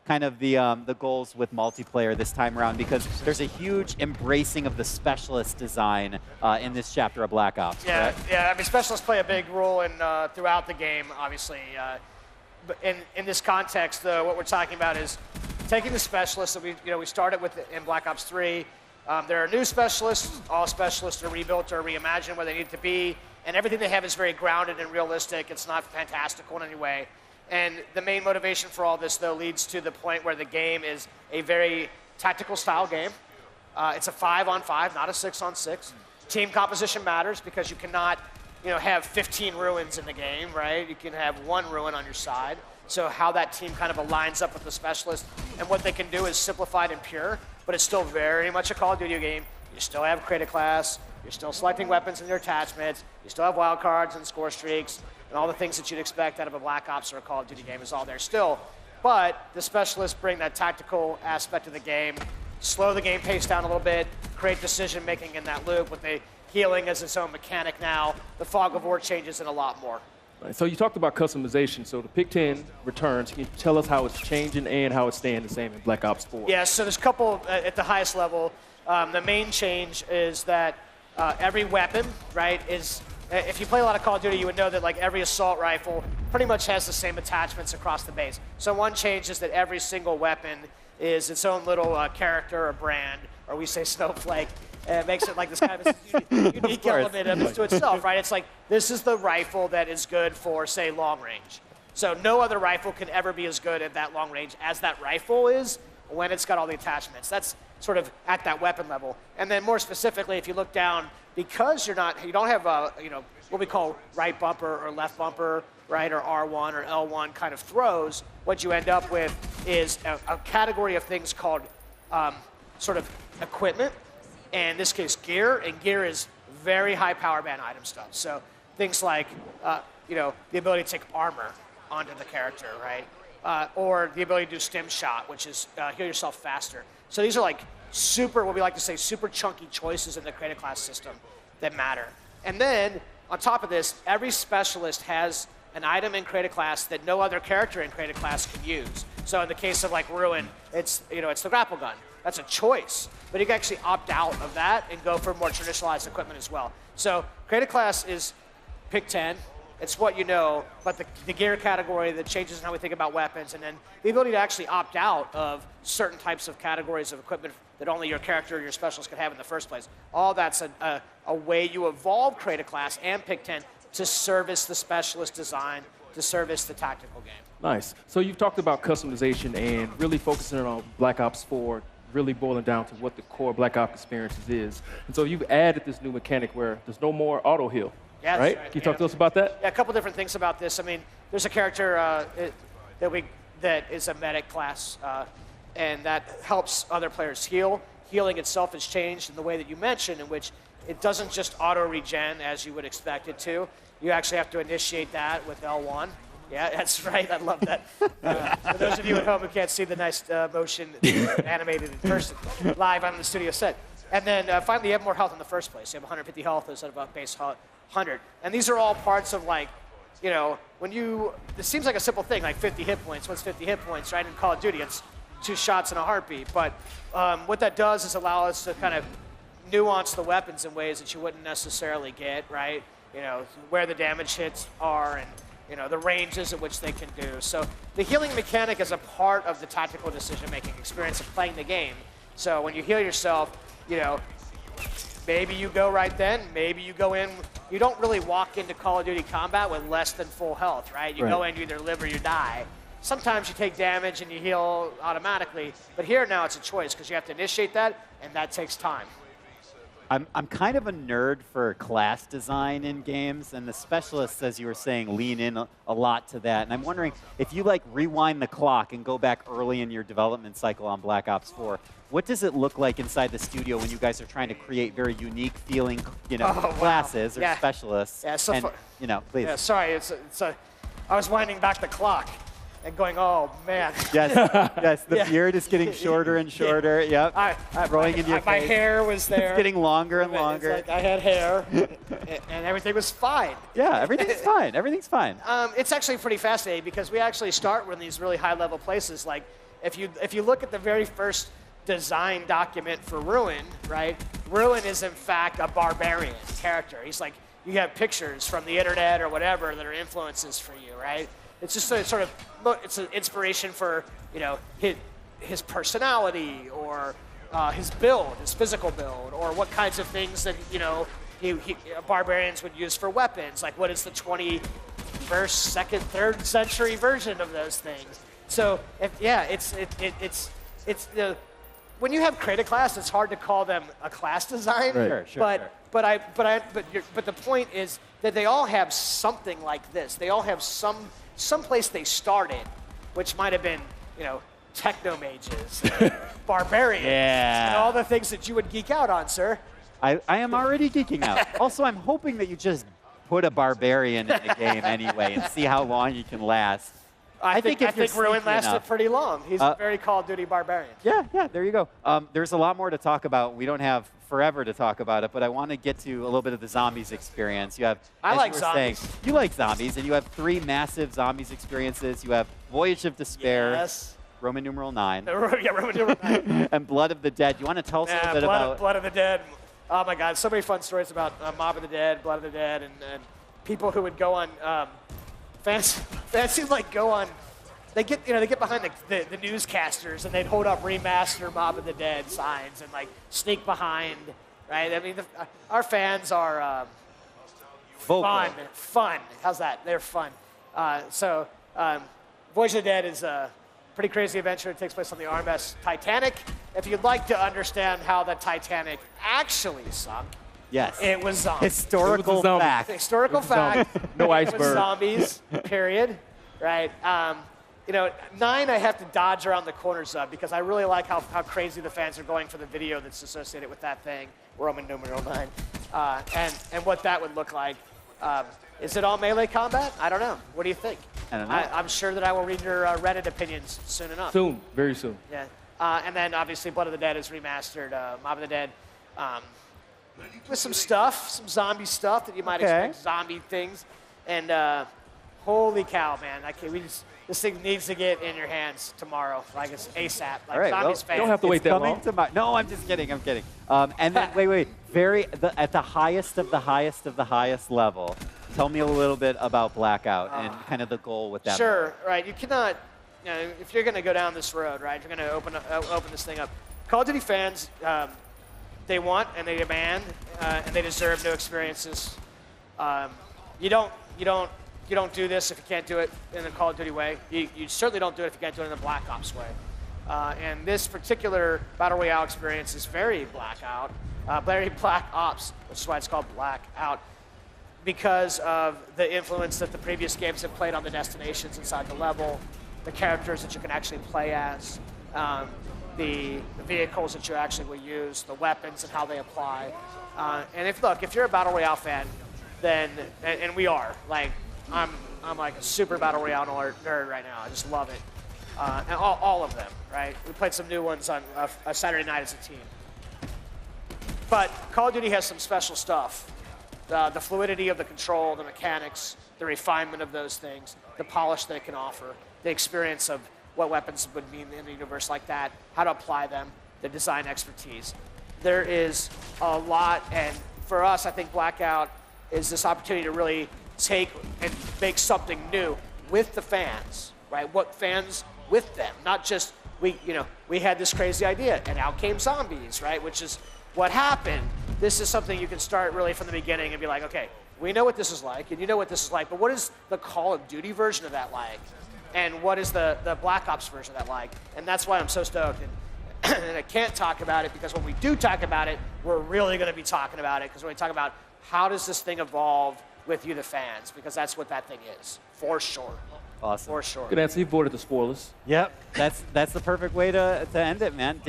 kind of the goals with multiplayer this time around, because there's a huge embracing of the specialist design in this chapter of Black Ops. Yeah, correct? yeah. I mean, specialists play a big role in throughout the game, obviously. But in this context, though, what we're talking about is taking the specialists that we started with in Black Ops 3. There are new specialists. All specialists are rebuilt or reimagined where they need to be, and everything they have is very grounded and realistic. It's not fantastical in any way. And the main motivation for all this, though, leads to the point where the game is a very tactical style game. It's a 5-on-5, not a 6-on-6. Team composition matters because you cannot, have 15 ruins in the game, right? You can have one ruin on your side. So how that team kind of aligns up with the specialist and what they can do is simplified and pure, but it's still very much a Call of Duty game. You still have create a class. You're still selecting weapons and your attachments. You still have wild cards and score streaks. And all the things that you'd expect out of a Black Ops or a Call of Duty game is all there still. But the specialists bring that tactical aspect of the game, slow the game pace down a little bit, create decision-making in that loop with the healing as its own mechanic now. The fog of war changes and a lot more. Right, so you talked about customization. So the Pick 10 returns. Can you tell us how it's changing and how it's staying the same in Black Ops 4? Yeah, so there's a couple at the highest level. The main change is that every weapon, right, is... If you play a lot of Call of Duty, you would know that like every assault rifle pretty much has the same attachments across the base. So one change is that every single weapon is its own little character or brand, or we say snowflake. And it makes it like this kind of unique element of it to itself, right? It's like this is the rifle that is good for, say, long range. So no other rifle can ever be as good at that long range as that rifle is when it's got all the attachments. That's sort of at that weapon level. And then more specifically, if you look down, because you don't have what we call right bumper or left bumper, right, or R1 or L1 kind of throws, what you end up with is a category of things called sort of equipment, and in this case gear, and gear is very high power band item stuff. So things like the ability to take armor onto the character, right, or the ability to do stim shot, which is heal yourself faster. So these are like what we like to say, super chunky choices in the creative class system that matter. And then, on top of this, every specialist has an item in creative class that no other character in creative class can use. So in the case of like Ruin, it's the grapple gun. That's a choice. But you can actually opt out of that and go for more traditionalized equipment as well. So creative class is pick 10. It's what you know, but the gear category that changes in how we think about weapons, and then the ability to actually opt out of certain types of categories of equipment that only your character or your specialist could have in the first place. All that's a way you evolve Create a Class and Pick 10 to service the specialist design, to service the tactical game. Nice. So you've talked about customization and really focusing on Black Ops 4, really boiling down to what the core Black Ops experiences is. And so you've added this new mechanic where there's no more auto heal. Yeah, right? Can you talk to us about that? Yeah, a couple different things about this. I mean, there's a character that is a medic class, and that helps other players heal. Healing itself has changed in the way that you mentioned, in which it doesn't just auto-regen as you would expect it to. You actually have to initiate that with L1. Yeah, that's right. I love that. For those of you at home who can't see the nice motion animated in person, live on the studio set. And then finally, you have more health in the first place. You have 150 health instead of a base 100. And these are all parts of like, this seems like a simple thing, like 50 hit points. What's 50 hit points, right? In Call of Duty, it's 2 shots in a heartbeat. But what that does is allow us to kind of nuance the weapons in ways that you wouldn't necessarily get, right? Where the damage hits are and, the ranges at which they can do. So the healing mechanic is a part of the tactical decision-making experience of playing the game. So when you heal yourself, maybe you go right then, maybe you go in. You don't really walk into Call of Duty combat with less than full health, right? You go in, you either live or you die. Sometimes you take damage and you heal automatically, but here now it's a choice because you have to initiate that, and that takes time. I'm kind of a nerd for class design in games, and the specialists, as you were saying, lean in a lot to that. And I'm wondering if you rewind the clock and go back early in your development cycle on Black Ops 4, what does it look like inside the studio when you guys are trying to create very unique feeling, classes or specialists? Yeah, so please. Yeah, sorry, I was winding back the clock and going, oh man. Yes, the beard is getting shorter and shorter. Yep, growing into your face. My hair was there. It's getting longer and longer. It's like I had hair, and everything was fine. Yeah, everything's fine. Everything's fine. It's actually pretty fascinating because we actually start in these really high-level places, like If you look at the very first design document for Ruin, right? Ruin is in fact a barbarian character. He's like, you have pictures from the internet or whatever that are influences for you, right? It's just sort of it's an inspiration for, you know, his personality or his build, his physical build, or what kinds of things that, you know, barbarians would use for weapons. Like, what is the 21st, 2nd, 3rd century version of those things? So, when you have create a class, it's hard to call them a class design. Right. Sure. But the point is that they all have something like this. They all have some place they started, which might have been, you know, techno mages, barbarians, and all the things that you would geek out on, sir. I am already geeking out. Also, I'm hoping that you just put a barbarian in the game anyway and see how long you can last. I think Ruin lasted enough. pretty long. He's a very Call of Duty barbarian. Yeah, there you go. There's a lot more to talk about. We don't have forever to talk about it, but I want to get to a little bit of the zombies experience. You have, I like zombies. You like zombies, and you have 3 massive zombies experiences. You have Voyage of Despair, Yes. Roman numeral 9, Yeah, Roman numeral 9. and Blood of the Dead. You want to tell us a little bit about... Blood of the Dead. Oh my God, so many fun stories about Mob of the Dead, Blood of the Dead, and people who would go on fans like go on. They get behind the newscasters and they'd hold up remaster Mob of the Dead signs and like sneak behind, right? I mean, our fans are fun. How's that? They're fun. Voyage of the Dead is a pretty crazy adventure. It takes place on the RMS Titanic. If you'd like to understand how the Titanic actually sunk, Yes. it was zombies. Historical fact. Historical fact. No It was iceberg. zombies, period. Right? You know, 9 I have to dodge around the corners of because I really like how crazy the fans are going for the video that's associated with that thing, Roman numeral 9, and what that would look like. Is it all melee combat? I don't know. What do you think? I don't know. I'm sure that I will read your Reddit opinions soon enough. Soon, very soon. Yeah. And then obviously Blood of the Dead is remastered, Mob of the Dead, with some stuff, some zombie stuff that you might expect, zombie things. And holy cow, man! This thing needs to get in your hands tomorrow, like it's ASAP. Like All right, zombies You fans. don't have to wait that long. No, I'm just kidding. I'm kidding. And then, wait. At the highest of the highest of the highest level, tell me a little bit about Blackout and kind of the goal with that. Sure, right. You cannot, you know, if you're going to go down this road, right, if you're going to open this thing up. Call of Duty fans, they want and they demand and they deserve new experiences. You don't do this if you can't do it in the Call of Duty way. You certainly don't do it if you can't do it in the Black Ops way. And this particular Battle Royale experience is very Blackout, very Black Ops, which is why it's called Blackout, because of the influence that the previous games have played on the destinations inside the level, the characters that you can actually play as, the vehicles that you actually will use, the weapons and how they apply. And if you're a Battle Royale fan, then, and we are, like, I'm like a super Battle Royale nerd right now. I just love it. And all of them, right? We played some new ones on a Saturday night as a team. But Call of Duty has some special stuff. The fluidity of the control, the mechanics, the refinement of those things, the polish that it can offer, the experience of what weapons would mean in a universe like that, how to apply them, the design expertise. There is a lot, and for us, I think Blackout is this opportunity to really take and make something new with the fans, right? What fans with them, not just we had this crazy idea and out came zombies, right? Which is what happened. This is something you can start really from the beginning and be like, okay, we know what this is like, and you know what this is like, but what is the Call of Duty version of that like? And what is the Black Ops version of that like? And that's why I'm so stoked. And I can't talk about it because when we do talk about it, we're really going to be talking about it because when we talk about how does this thing evolve with you, the fans, because that's what that thing is, for sure. Awesome. For sure. Good answer. You avoided the spoilers. Yep. That's the perfect way to end it, man.